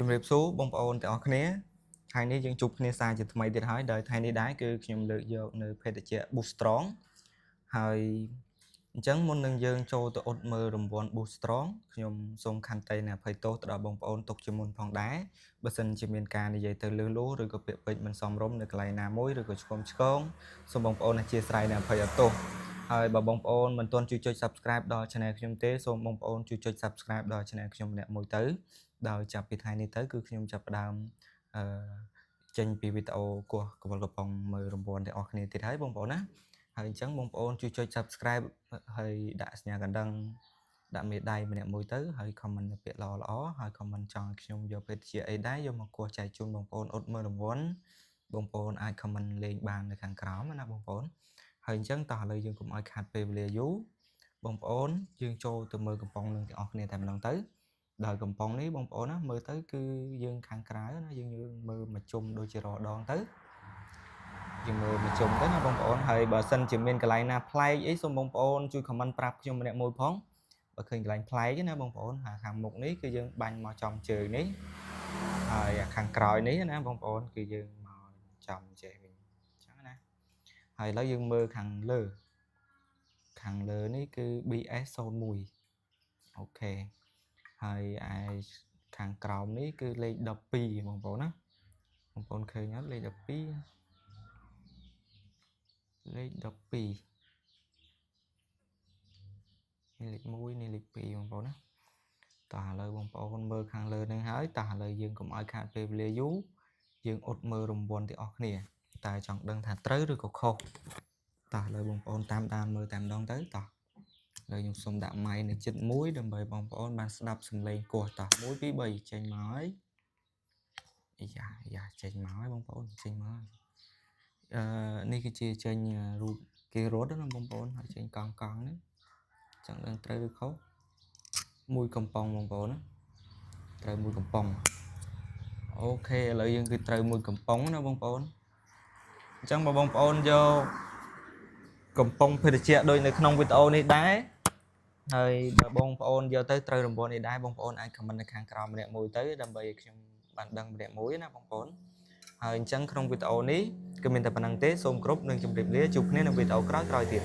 ជំរាបសួរបងប្អូនទាំងអស់គ្នាថ្ងៃនេះយើងជួបគ្នាសារជាថ្មីទៀតហើយដោយថ្ងៃនេះដែរគឺខ្ញុំលើកយកនៅភេទជ្ជៈ Boost Strong ហើយអញ្ចឹងមុននឹងយើងចូលទៅអ៊ុតមើលរង្វាន់ Boost Strong ខ្ញុំសូមខន្តីនៃអភ័យទោសទៅដល់បងប្អូនទុកជាមុនផងដែរបើសិនជាមានការនិយាយទៅលឺលួឬក៏ពាក្យពេចន៍មិនសមរម្យនៅកន្លែងណាមួយឬក៏ឆ្គងសូមបងប្អូនអធិស្ឋាននៃអភ័យទោសហើយបើបងប្អូនមិនទាន់ជួយចុច Subscribe ដល់ Channel ខ្ញុំទេសូមបងប្អូនជួយចុច Subscribe ដល់ Channel ខ្ញុំម្នាក់មួយទៅដោយចាប់ពីថ្ងៃនេះទៅគឺខ្ញុំចាប់ផ្ដើមចេញពីវីដេអូគោះកវលកំប៉ុងមើលរង្វាន់ទាំងអស់គ្នាទៀតហើយបងប្អូនណាហើយអញ្ចឹងបងប្អូនជួយចុច Subscribe ហើយដាក់សញ្ញាកណ្ដឹងដាក់មេដៃម្នាក់មួយទៅហើយ comment ពាក្យល្អហើយ comment ចង់ខ្ញុំយកភេទជ្ជៈអីដែរយកមកគោះចែកជូនបងប្អូនអ៊ុតមើលរង្វាន់បងប្អូនអាច comment លេងបាននៅខាងក្រោមណាបងប្អូនហើយអញ្ចឹងតោះឥឡូវយើងកុំឲ្យខាត់ពេលវេលាយូរបងប្អូនយើងចូលទៅមើលកំប៉ុងនឹងទាំងអស់គ្នាតែម្ដងទៅដោយកំប៉ុងនេះបងប្អូនណាមើលទៅគឺយើងខាងក្រៅណាយើងមើលមកជុំដូចជារដងទៅយើងមើលមកជុំទៅណាបងប្អូនហើយបើសិនជាមានកន្លែងណាប្លែកអីសូមបងប្អូនជួយ comment ប្រាប់ខ្ញុំម្នាក់មួយផងបើឃើញកន្លែងប្លែកណាបងប្អូនខាងមុខនេះគឺយើងបាញ់មកចំជើងនេះហើយខាងក្រោយនេះណាបងប្អូនគឺយើងមកចំចេះវិញអញ្ចឹងណាហើយឥឡូវយើងមើលខាងលើនេះគឺ BS01 អូខេហើយឯខាងក្រោមនេះគឺលេខ12បងប្អូនណាបងប្អូនឃើញអត់លេខ12លេខ12នេះលេខ1នេះលេខ2បងប្អូនណាតោះឥឡូវបងប្អូនមើលខាងលើនឹងហើយតោះឥឡូវយើងកុំឲ្យខាតពេលវេលាយូរយើងអ៊ុតមើលរង្វាន់ទាំងអស់គ្នាតែចង់ដឹងថាត្រូវឬក៏ខុសតោះឥឡូវបងប្អូនតាមដានមើលតែម្ដងទៅតោះឥឡូវខ្ញុំសូមដាក់ម៉ៃនៅជិតមួយដើម្បីបងប្អូនបានស្ដាប់សំឡេងគោះតោះ1 2 3ចេញមកហើយយ៉ាចេញមកហើយបងប្អូនចេញមកហើយនេះគឺជាចេញរូបគេរត់ណាបងប្អូនហើយចេញកង់ហ្នឹងចង់ដឹងត្រូវឬខុសមួយកំប៉ុងបងប្អូនណាត្រូវមួយកំប៉ុងអូខេឥឡូវយើងគឺត្រូវមួយកំប៉ុងណាបងប្អូនអញ្ចឹងបើបងប្អូនយកកំប៉ុងភេទជ្ជៈដូចនៅក្នុងវីដេអូនេះដែរហើយបើបងប្អូនយកទៅត្រូវរង្វាន់នេះដែរបងប្អូនអាច comment នៅខាងក្រោមម្នាក់មួយទៅដើម្បីឲ្យខ្ញុំបានដឹងម្នាក់មួយណាបងប្អូនហើយអញ្ចឹងក្នុងវីដេអូនេះគឺមានតែប៉ុណ្្នឹងទេសូមគោរពនិងជម្រាបលាជួបគ្នានៅវីដេអូក្រោយៗទៀត